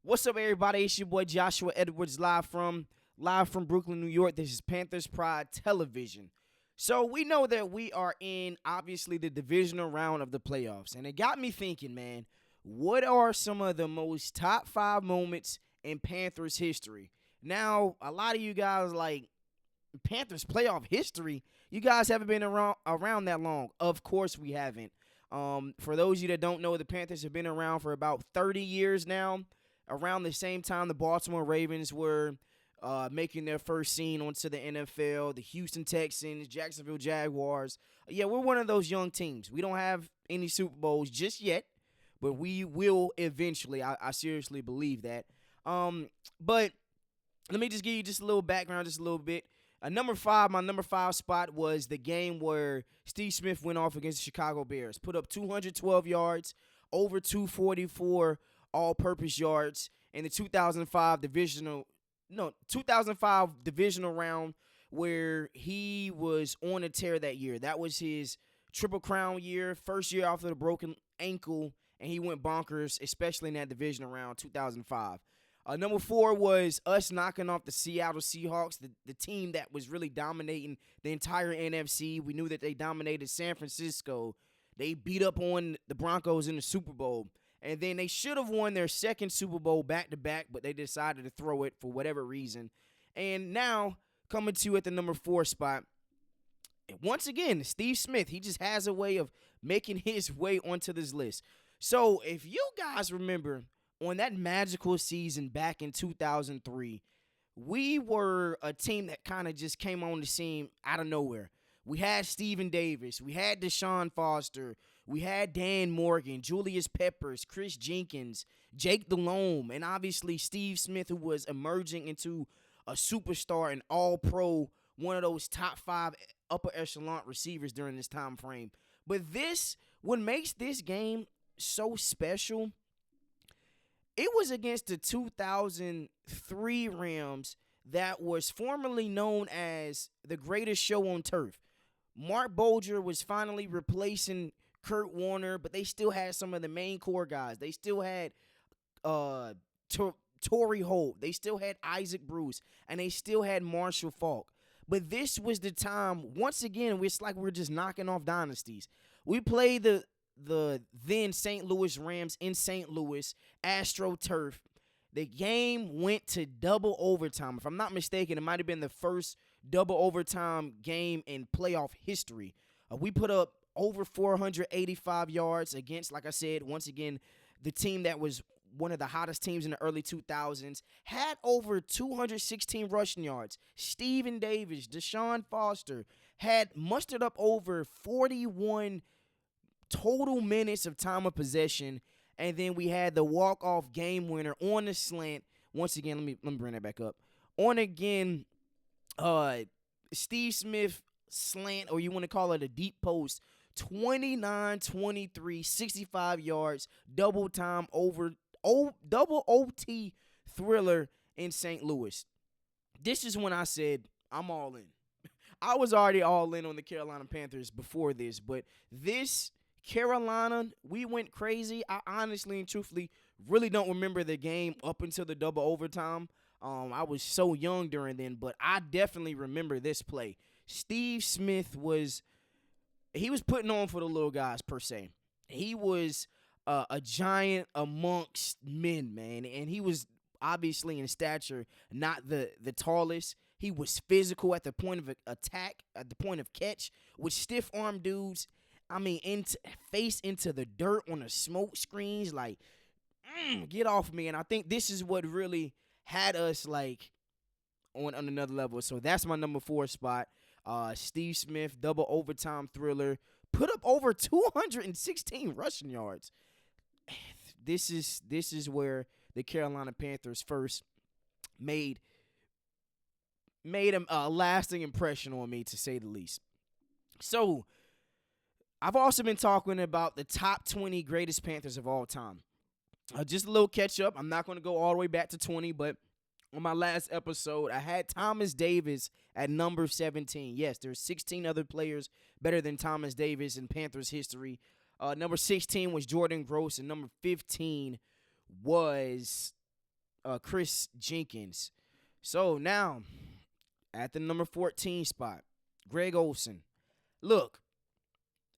What's up, everybody? It's your boy Joshua Edwards, live from Brooklyn, New York. This is Panthers Pride Television. So we know that we are in, obviously, the divisional round of the playoffs. And it got me thinking, man, what are some of the most top 5 moments in Panthers history? Now, a lot of you guys like Panthers playoff history. You guys haven't been around that long. Of course we haven't. For those of you that don't know, the Panthers have been around for about 30 years now. Around the same time, the Baltimore Ravens were making their first scene onto the NFL, the Houston Texans, Jacksonville Jaguars. Yeah, we're one of those young teams. We don't have any Super Bowls just yet, but we will eventually. I seriously believe that. But let me just give you just a little background, just a little bit. My number 5 spot was the game where Steve Smith went off against the Chicago Bears, put up 212 yards, over 244 all-purpose yards in the 2005 divisional round, where he was on a tear that year. That was his Triple Crown year, first year after the broken ankle, and he went bonkers, especially in that divisional round, 2005. Number 4 was us knocking off the Seattle Seahawks, the team that was really dominating the entire NFC. We knew that they dominated San Francisco. They beat up on the Broncos in the Super Bowl. And then they should have won their second Super Bowl back-to-back, but they decided to throw it for whatever reason. And now, coming to at the number 4 spot, once again, Steve Smith, he just has a way of making his way onto this list. So if you guys remember, on that magical season back in 2003, we were a team that kind of just came on the scene out of nowhere. We had Steven Davis. We had Deshaun Foster. We had Dan Morgan, Julius Peppers, Chris Jenkins, Jake Delhomme, and obviously Steve Smith, who was emerging into a superstar and all-pro, one of those top 5 upper echelon receivers during this time frame. But what makes this game so special, it was against the 2003 Rams that was formerly known as the greatest show on turf. Mark Bolger was finally replacing Kurt Warner, but they still had some of the main core guys. They still had Torrey Holt. They still had Isaac Bruce, and they still had Marshall Faulk. But this was the time, once again, it's like we're just knocking off dynasties. We played the then St. Louis Rams in St. Louis, AstroTurf. The game went to double overtime. If I'm not mistaken, it might have been the first double overtime game in playoff history. We put up over 485 yards against, like I said, once again, the team that was one of the hottest teams in the early 2000s, had over 216 rushing yards. Steven Davis, Deshaun Foster had mustered up over 41 total minutes of time of possession. And then we had the walk-off game winner on the slant. Once again, let me bring that back up. On again, Steve Smith slant, or you want to call it a deep post, 29-23, 65 yards, double OT thriller in St. Louis. This is when I said, I'm all in. I was already all in on the Carolina Panthers before this, but this Carolina, we went crazy. I honestly and truthfully really don't remember the game up until the double overtime. I was so young during then, but I definitely remember this play. Steve Smith was putting on for the little guys, per se. He was a giant amongst men, man, and he was obviously in stature not the tallest. He was physical at the point of attack, at the point of catch, with stiff-arm dudes. I mean, face into the dirt on the smoke screens, like, get off me. And I think this is what really had us, like, on another level. So that's my number 4 spot. Steve Smith, double overtime thriller, put up over 216 rushing yards. This is where the Carolina Panthers first made a lasting impression on me, to say the least. So I've also been talking about the top 20 greatest Panthers of all time. Just a little catch up. I'm not going to go all the way back to 20, but on my last episode, I had Thomas Davis at number 17. Yes, there's 16 other players better than Thomas Davis in Panthers history. Number 16 was Jordan Gross, and number 15 was Chris Jenkins. So now, at the number 14 spot, Greg Olsen. Look,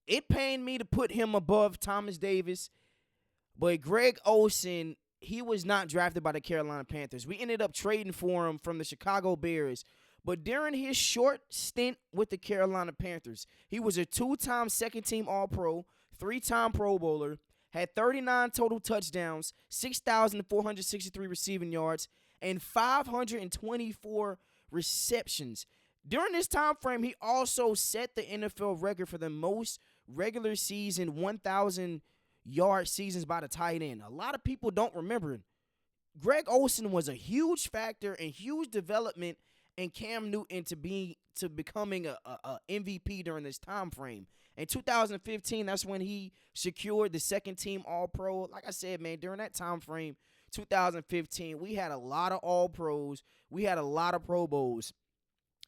it pained me to put him above Thomas Davis, but Greg Olsen, he was not drafted by the Carolina Panthers. We ended up trading for him from the Chicago Bears. But during his short stint with the Carolina Panthers, he was a 2-time second-team All-Pro, 3-time Pro Bowler, had 39 total touchdowns, 6,463 receiving yards, and 524 receptions. During this time frame, he also set the NFL record for the most regular season 1,000-yard seasons by the tight end. A lot of people don't remember it. Greg Olsen was a huge factor and huge development in Cam Newton to becoming a MVP during this time frame. In 2015, that's when he secured the second-team All-Pro. Like I said, man, during that time frame, 2015, we had a lot of All-Pros. We had a lot of Pro Bowls.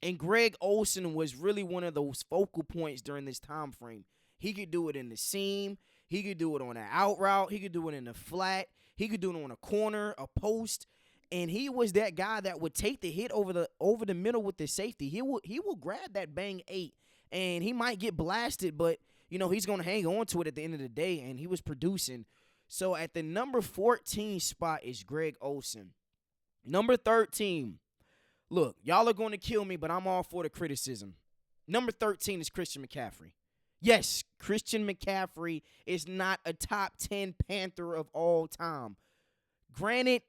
And Greg Olsen was really one of those focal points during this time frame. He could do it in the seam. He could do it on an out route. He could do it in the flat. He could do it on a corner, a post. And he was that guy that would take the hit over the middle with the safety. He will grab that bang 8, and he might get blasted, but he's gonna hang on to it at the end of the day. And he was producing. So at the number 14 spot is Greg Olsen. Number 13. Look, y'all are gonna kill me, but I'm all for the criticism. Number 13 is Christian McCaffrey. Yes, Christian McCaffrey is not a top 10 Panther of all time. Granted,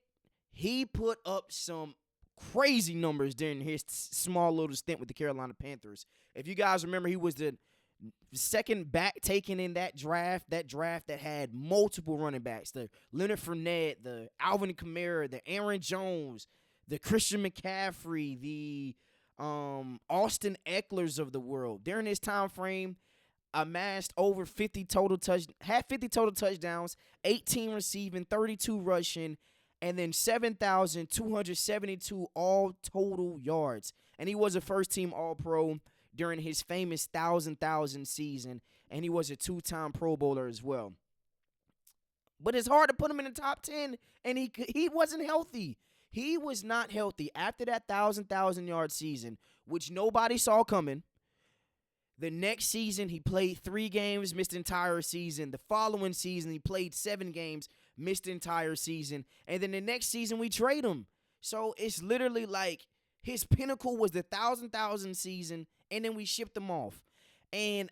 he put up some crazy numbers during his small little stint with the Carolina Panthers. If you guys remember, he was the second back taken in that draft that had multiple running backs, the Leonard Fournette, the Alvin Kamara, the Aaron Jones, the Christian McCaffrey, the Austin Ecklers of the world. During this time frame, amassed over 50 total touchdowns, 18 receiving, 32 rushing, and then 7,272 all total yards. And he was a first-team All-Pro during his famous 1,000 season, and he was a 2-time Pro Bowler as well. But it's hard to put him in the top 10, and he wasn't healthy. He was not healthy. After that 1,000-yard season, which nobody saw coming, the next season he played 3 games, missed the entire season. The following season he played 7 games, missed the entire season. And then the next season we trade him. So it's literally like his pinnacle was the 1,000 season, and then we shipped him off. And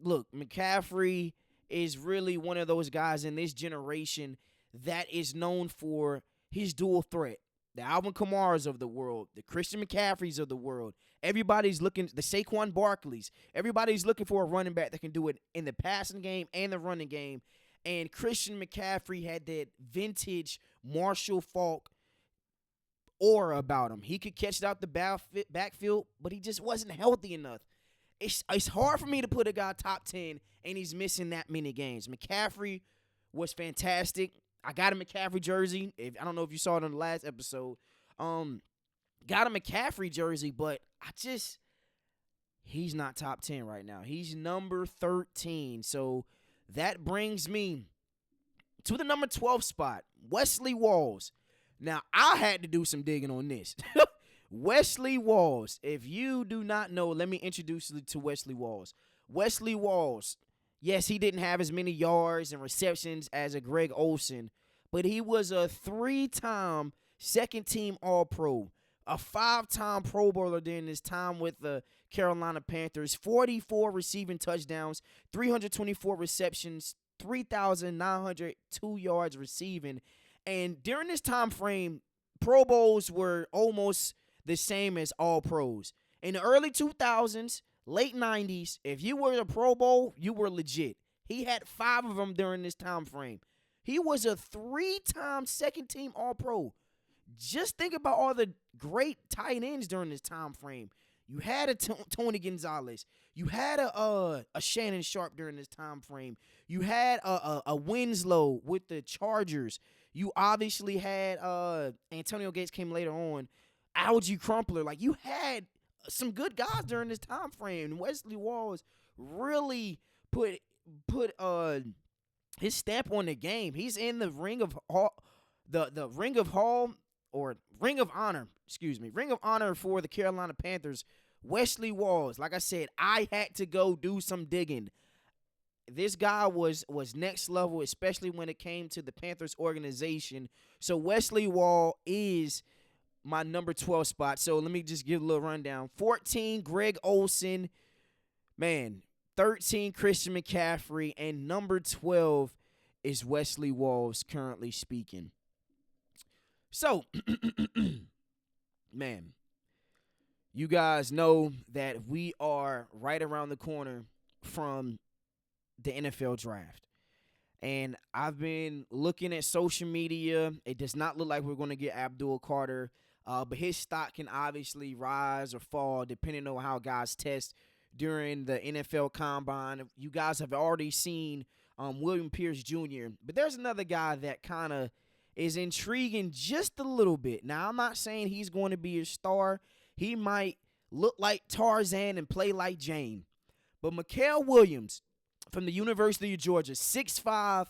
look, McCaffrey is really one of those guys in this generation that is known for his dual threat. The Alvin Kamaras of the world, the Christian McCaffreys of the world. Everybody's looking, the Saquon Barkleys. Everybody's looking for a running back that can do it in the passing game and the running game. And Christian McCaffrey had that vintage Marshall Faulk aura about him. He could catch it out the backfield, but he just wasn't healthy enough. It's hard for me to put a guy top 10, and he's missing that many games. McCaffrey was fantastic. I got a McCaffrey jersey. I don't know if you saw it on the last episode. Got a McCaffrey jersey, but he's not top 10 right now. He's number 13. So that brings me to the number 12 spot, Wesley Walls. Now, I had to do some digging on this. Wesley Walls. If you do not know, let me introduce you to Wesley Walls. Wesley Walls. Yes, he didn't have as many yards and receptions as a Greg Olsen, but he was a 3-time second-team All-Pro, a 5-time Pro Bowler during his time with the Carolina Panthers, 44 receiving touchdowns, 324 receptions, 3,902 yards receiving. And during this time frame, Pro Bowls were almost the same as All-Pros. In the early 2000s, late 90s, if you were a Pro Bowl, you were legit. He had 5 of them during this time frame. He was a 3-time second-team All-Pro. Just think about all the great tight ends during this time frame. You had a Tony Gonzalez. You had a Shannon Sharp during this time frame. You had a Winslow with the Chargers. You obviously had Antonio Gates came later on. Algie Crumpler. Like, you had some good guys during this time frame. Wesley Walls really put his stamp on the game. He's in the ring of the Ring of Hall or Ring of Honor, Ring of Honor for the Carolina Panthers, Wesley Walls. Like I said, I had to go do some digging. This guy was next level, especially when it came to the Panthers organization. So Wesley Wall is my number 12 spot. So let me just give a little rundown. 14, Greg Olsen. Man, 13, Christian McCaffrey. And number 12 is Wesley Walls, currently speaking. So, man, you guys know that we are right around the corner from the NFL draft. And I've been looking at social media. It does not look like we're going to get Abdul Carter, but his stock can obviously rise or fall depending on how guys test during the NFL Combine. You guys have already seen William Pierce Jr., but there's another guy that kind of is intriguing just a little bit. Now, I'm not saying he's going to be a star. He might look like Tarzan and play like Jane. But Mel Williams from the University of Georgia, 6'5",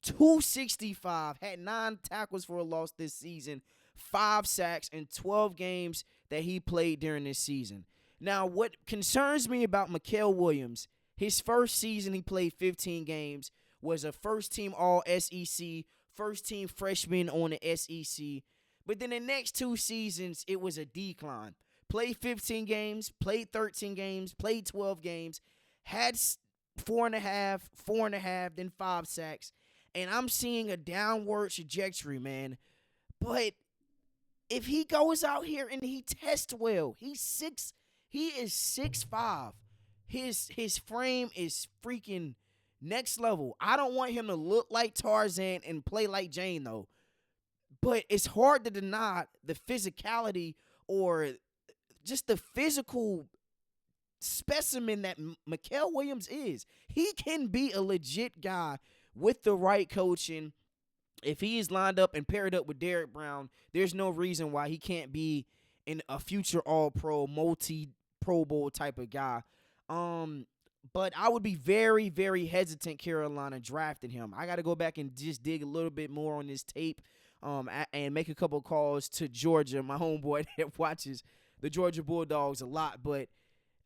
265, had 9 tackles for a loss this season, 5 sacks in 12 games that he played during this season. Now, what concerns me about Mel Williams, his first season he played 15 games, was a first-team All-SEC, first-team freshman on the SEC. But then the next 2 seasons, it was a decline. Played 15 games, played 13 games, played 12 games, had 4.5, then 5 sacks. And I'm seeing a downward trajectory, man. But if he goes out here and he tests well, he is 6'5". His frame is freaking next level. I don't want him to look like Tarzan and play like Jane, though. But it's hard to deny the physicality or just the physical specimen that Mel Williams is. He can be a legit guy with the right coaching. If he is lined up and paired up with Derrick Brown, there's no reason why he can't be in a future All-Pro, multi-Pro Bowl type of guy. But I would be very, very hesitant Carolina drafting him. I got to go back and just dig a little bit more on this tape and make a couple calls to Georgia, my homeboy that watches the Georgia Bulldogs a lot. But,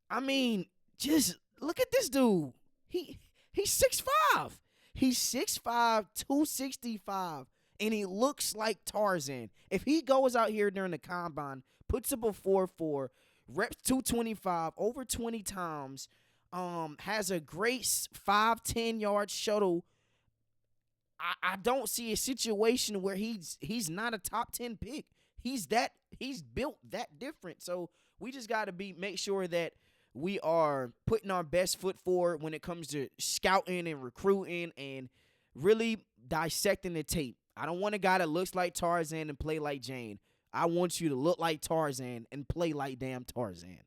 I mean, just look at this dude. He's 6'5". He's 6'5", 265, and he looks like Tarzan. If he goes out here during the Combine, puts up a 4.4, reps 225 over 20 times, has a great 5-10-yard shuttle, I don't see a situation where he's not a top 10 pick. He's built that different. So we just got to make sure that we are putting our best foot forward when it comes to scouting and recruiting and really dissecting the tape. I don't want a guy that looks like Tarzan and play like Jane. I want you to look like Tarzan and play like damn Tarzan.